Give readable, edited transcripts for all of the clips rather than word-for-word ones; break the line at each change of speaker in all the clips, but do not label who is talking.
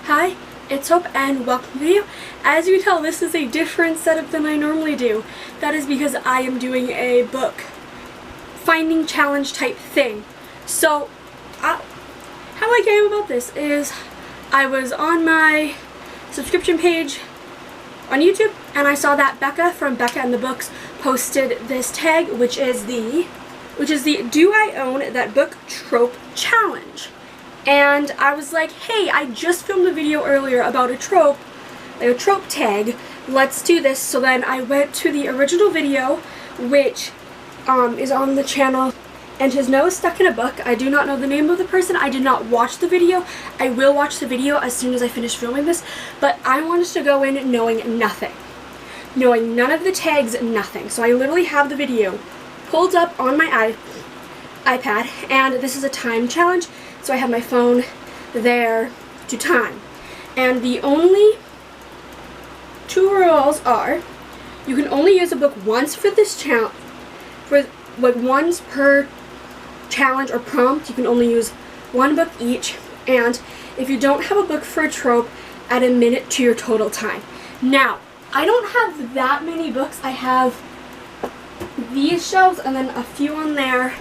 Hi, it's Hope and welcome to the video. As you can tell, this is a different setup than I normally do. That is because I am doing a book finding challenge type thing. So, how I came about this is I was on my subscription page on YouTube and I saw that Becca from Becca and The Books posted this tag, which is the Do I Own That Book Trope Challenge. And I was like, hey, I just filmed a video earlier about a trope tag. Let's do this. So then I went to the original video, which is on the channel, and his nose stuck in a book. I do not know the name of the person. I did not watch the video. I will watch the video as soon as I finish filming this, but I wanted to go in knowing nothing. Knowing none of the tags, nothing. So I literally have the video pulled up on my iPad, and this is a time challenge. So I have my phone there to time. And the only two rules are, you can only use a book once for this challenge, once per challenge or prompt. You can only use one book each, and if you don't have a book for a trope, add a minute to your total time. Now, I don't have that many books. I have these shelves and then a few on there,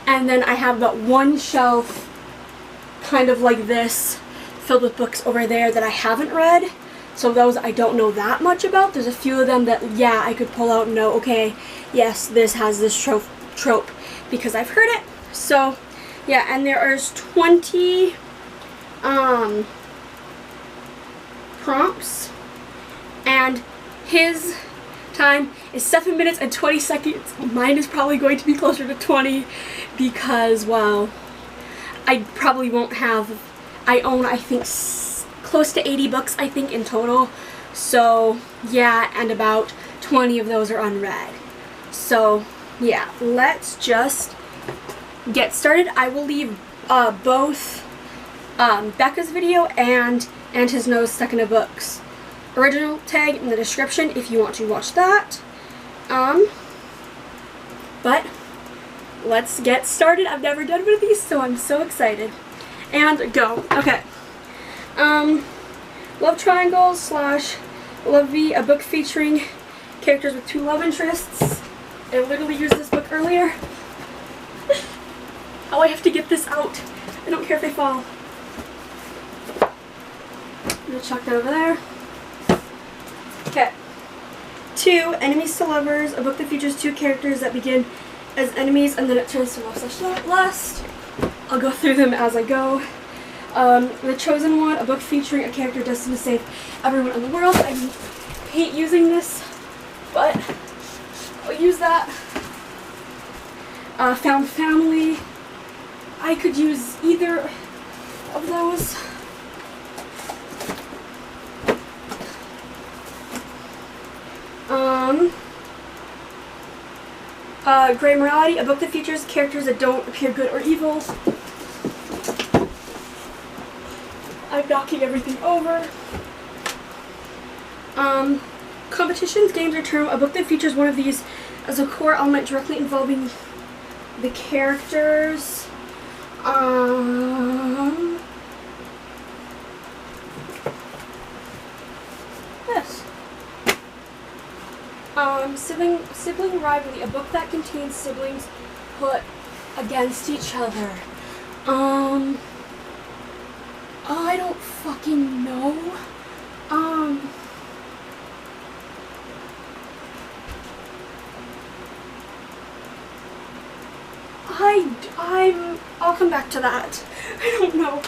and then I have that one shelf kind of like this filled with books over there that I haven't read. So those I don't know that much about. There's a few of them that, yeah, I could pull out and know, okay, yes, this has this trope because I've heard it. So yeah, and there is 20 prompts, and his time is 7 minutes and 20 seconds. Mine is probably going to be closer to 20 because, well, I probably won't have, I own, I think, close to 80 books, I think, in total. So, yeah, and about 20 of those are unread. So, yeah, let's just get started. I will leave both Becca's video and his nose stuck in a book's original tag in the description if you want to watch that. But let's get started. I've never done one of these, so I'm so excited. And go. Okay. Love triangles / Love V, a book featuring characters with two love interests. I literally used this book earlier. Oh, I have to get this out. I don't care if they fall. I'm gonna chuck that over there. Okay. 2, Enemies to Lovers, a book that features two characters that begin as enemies and then it turns to love / lust. I'll go through them as I go. The Chosen One, a book featuring a character destined to save everyone in the world. I hate using this, but I'll use that. Found Family. I could use either of those. Gray Morality, a book that features characters that don't appear good or evil. I'm knocking everything over. Competitions, Games, or Term, a book that features one of these as a core element directly involving the characters. This. Sibling Rivalry, a book that contains siblings put against each other. I don't fucking know. I'll come back to that. I don't know.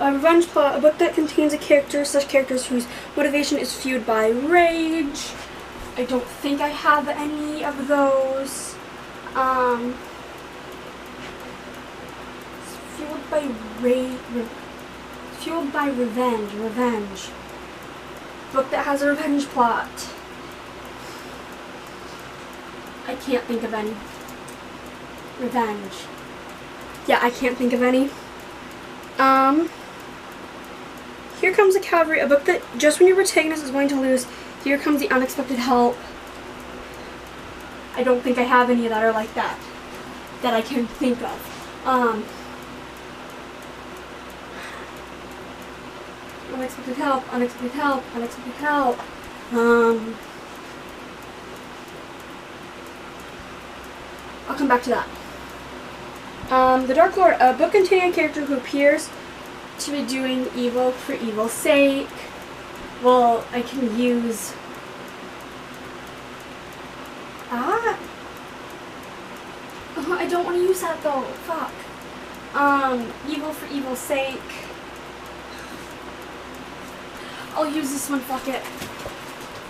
A Revenge Plot, a book that contains a character, such characters whose motivation is fueled by rage. I don't think I have any of those. Fueled by revenge. Book that has a revenge plot. I can't think of any. Revenge. Yeah, I can't think of any. Here Comes the Cavalry, a book that just when your protagonist is going to lose, here comes the unexpected help. I don't think I have any that are like that I can think of. unexpected help, unexpected help, unexpected help. I'll come back to that. The Dark Lord, a book containing a character who appears to be doing evil for evil's sake. Well, I can use... I don't want to use that though. Fuck. Evil for evil's sake. I'll use this one, fuck it.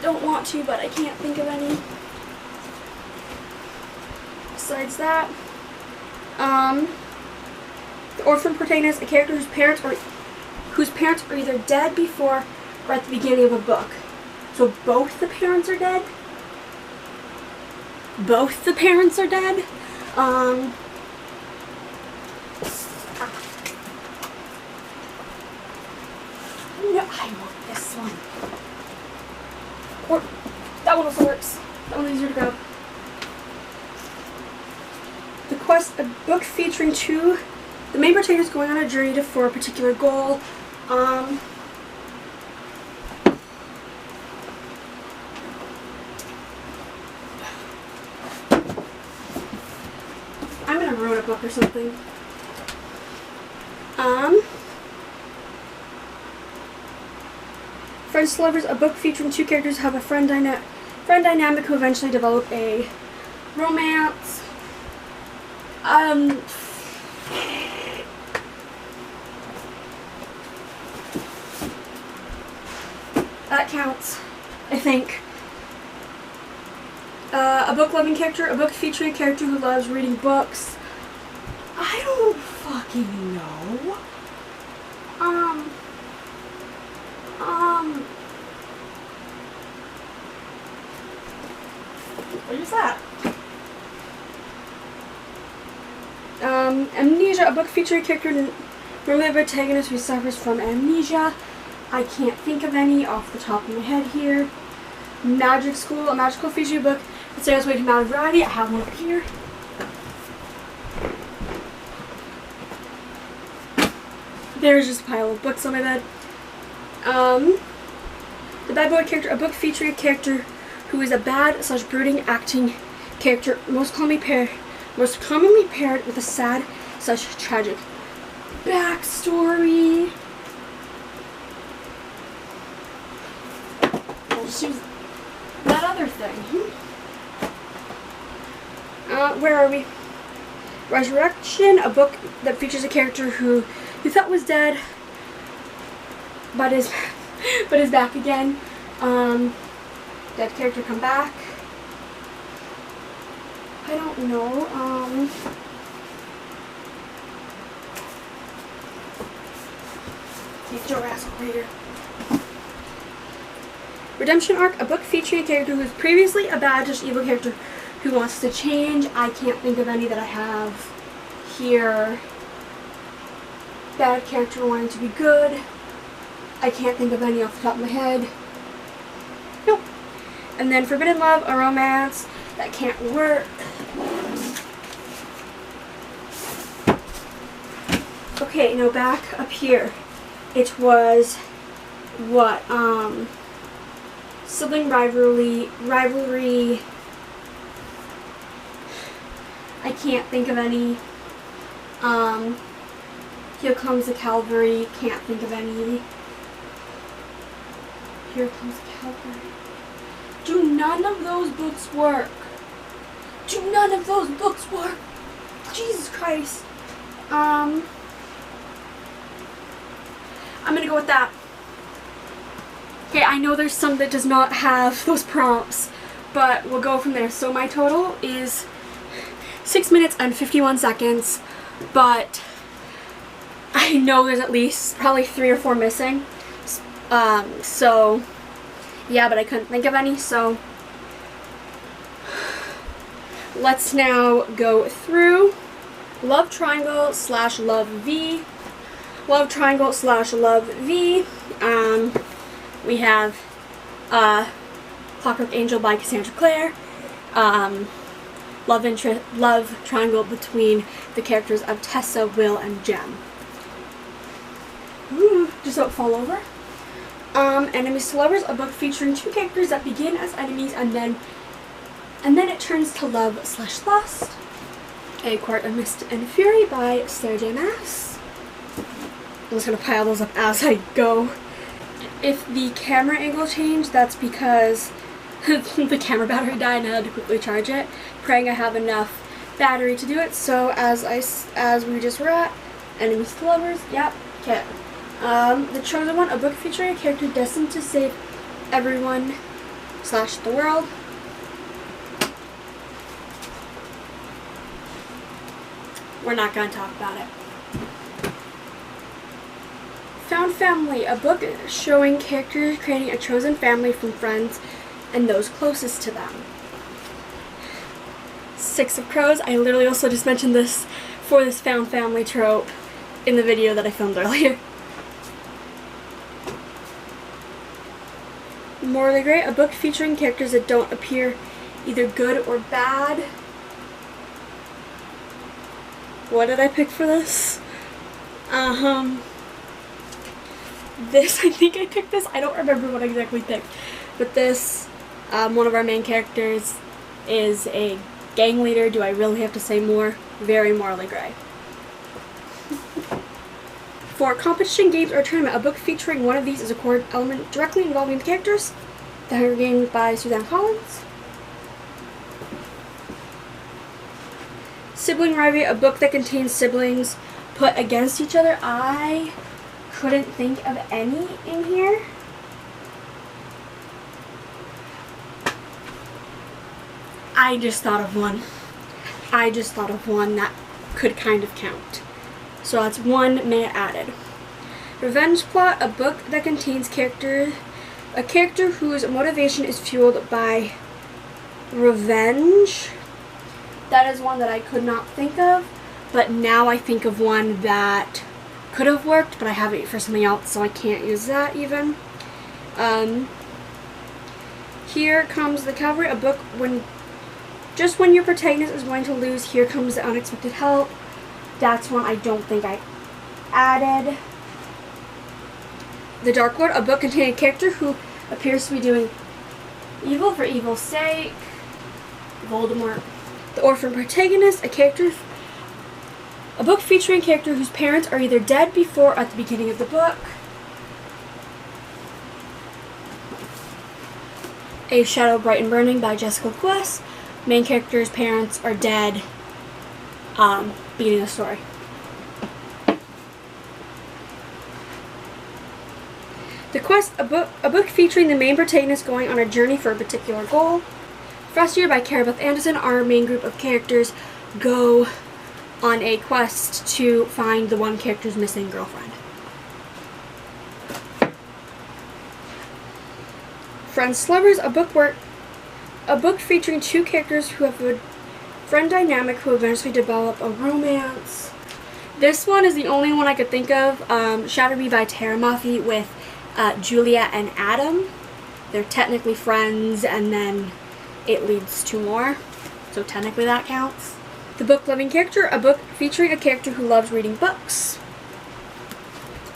Don't want to, but I can't think of any. Besides that, the orphan protagonist, a character whose parents are either dead before or at the beginning of a book. So both the parents are dead? Both the parents are dead? I want this one. Or, that one also works. That one's easier to grab. The quest, a book featuring the main protagonist going on a journey for a particular goal. I'm gonna ruin a book or something. Friends to Lovers, a book featuring two characters who have a friend dynamic who eventually develop a romance. That counts, I think. A book-loving character, a book featuring a character who loves reading books. I don't fucking know. What is that? Amnesia, a book featuring a character normally a protagonist who suffers from amnesia. I can't think of any off the top of my head here. Magic School, a magical featuring book that says way to amount of variety. I have one up here. There's just a pile of books on my bed. The Bad Boy character, a book featuring a character who is a bad / brooding acting character, most commonly paired with a sad / tragic backstory. I'll just use that other thing. Where are we? Resurrection, a book that features a character who you thought was dead, but is back again. Dead character come back. I don't know. Get your ass over here. Redemption arc, a book featuring a character who is previously a bad / evil character who wants to change. I can't think of any that I have here. Bad character wanting to be good. I can't think of any off the top of my head. Nope. And then Forbidden Love, a romance that can't work. Okay, now back up here. It was what? Sibling rivalry. I can't think of any. Here Comes the Cavalry. Can't think of any. Here Comes the Cavalry. Do none of those books work? Do none of those books work? Jesus Christ. I'm gonna go with that. Okay, I know there's some that does not have those prompts, but we'll go from there. So my total is 6 minutes and 51 seconds, but I know there's at least probably 3 or 4 missing. So yeah, but I couldn't think of any, so let's now go through Love Triangle / Love V. Love Triangle / Love V. We have Clockwork Angel by Cassandra Clare. Love triangle between the characters of Tessa, Will, and Jem. Ooh, just don't fall over. Enemies to Lovers, a book featuring two characters that begin as enemies and then it turns to love/lust. A Court of Mist and Fury by Sarah J. Maas. I'm just gonna pile those up as I go. If the camera angle changed, that's because the camera battery died and I had to quickly charge it, praying I have enough battery to do it. So as we just were at, Enemies to Lovers, yep, okay. The Chosen One, a book featuring a character destined to save everyone / the world. We're not going to talk about it. Found Family, a book showing characters creating a chosen family from friends and those closest to them. Six of Crows, I literally also just mentioned this for this found family trope in the video that I filmed earlier. Morally Grey, a book featuring characters that don't appear either good or bad. What did I pick for this? This, I think I picked this. I don't remember what I exactly picked. But this, one of our main characters is a gang leader. Do I really have to say more? Very morally gray. For competition games or tournament, a book featuring one of these is a core element directly involving the characters. The Hunger Games by Suzanne Collins. Sibling Rivalry, a book that contains siblings put against each other. I couldn't think of any in here. I just thought of one that could kind of count. So that's 1 minute added. Revenge Plot, a book that contains a character whose motivation is fueled by revenge. That is one that I could not think of, but now I think of one that could have worked, but I have it for something else, so I can't use that even. Here Comes the Cavalry, a book when your protagonist is going to lose, here comes the unexpected help. That's one I don't think I added. The Dark Lord, a book containing a character who appears to be doing evil for evil's sake. Voldemort. The Orphan Protagonist, a book featuring a character whose parents are either dead before or at the beginning of the book. A Shadow Bright and Burning by Jessica Quest. Main character's parents are dead. Beginning of the story. The Quest, a book featuring the main protagonist going on a journey for a particular goal. Frustrated by Cara Beth Anderson, our main group of characters go on a quest to find the one character's missing girlfriend. Friends to Lovers, a book featuring two characters who have a friend dynamic who eventually develop a romance. This one is the only one I could think of. Shatter Me by Tara Moffey with Julia and Adam. They're technically friends, and then it leads to more, so technically that counts. The Book Loving Character, a book featuring a character who loves reading books.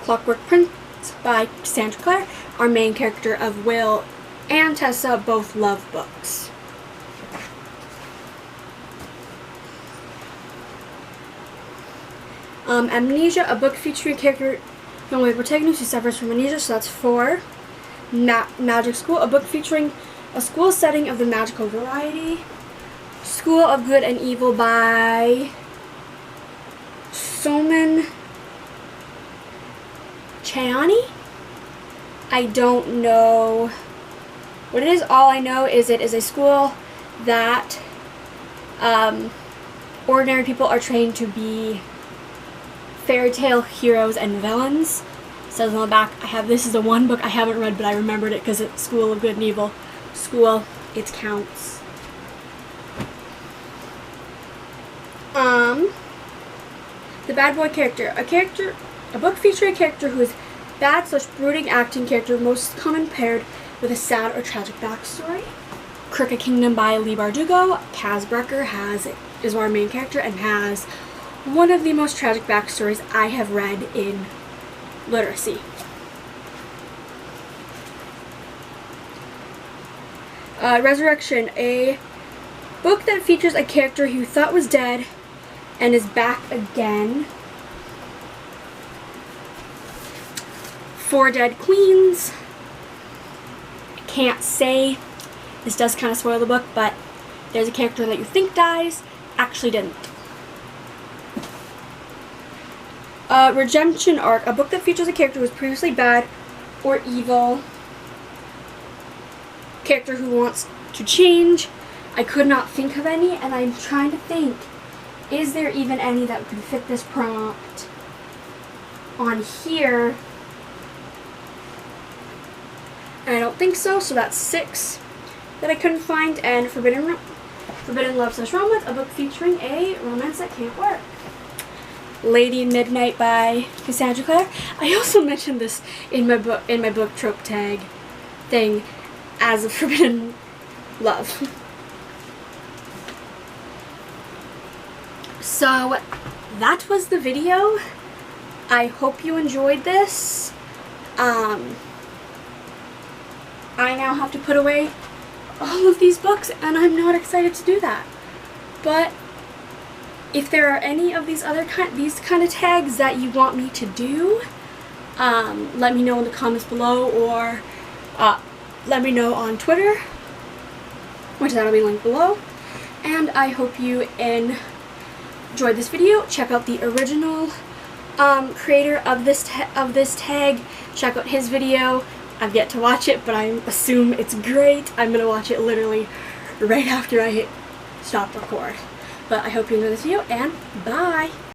Clockwork Prince by Sandra Clare. Our main character of Will and Tessa both love books. Amnesia, a book featuring a character from the protagonist who suffers from amnesia, so that's 4. Magic School, a book featuring a school setting of the magical variety. School of Good and Evil by Soman Chayani. I don't know what it is. All I know is it is a school that ordinary people are trained to be fairy tale heroes and villains. It says on the back, this is the one book I haven't read, but I remembered it because it's School of Good and Evil. School, it counts. The Bad Boy Character. A book featuring a character who is bad/brooding acting character, most common paired with a sad or tragic backstory. Crooked Kingdom by Leigh Bardugo. Kaz Brecker is our main character and has one of the most tragic backstories I have read in literacy. Resurrection, a book that features a character who thought was dead and is back again. 4 Dead Queens. I can't say. This does kind of spoil the book, but there's a character that you think dies, actually didn't. Redemption Arc, a book that features a character who was previously bad or evil. Character who wants to change. I could not think of any, and I'm trying to think, is there even any that could fit this prompt on here? And I don't think so, so that's 6 that I couldn't find. And Forbidden Love / Romance, a book featuring a romance that can't work. Lady Midnight by Cassandra Clare. I also mentioned this in my book Trope Tag thing as a Forbidden Love. So that was the video. I hope you enjoyed this. I now have to put away all of these books, and I'm not excited to do that. But if there are any of these other kind of tags that you want me to do, let me know in the comments below, or let me know on Twitter, which that'll be linked below. And I hope you enjoyed this video. Check out the original creator of this tag. Check out his video. I've yet to watch it, but I assume it's great. I'm gonna watch it literally right after I hit stop record. But I hope you enjoyed this video, and bye!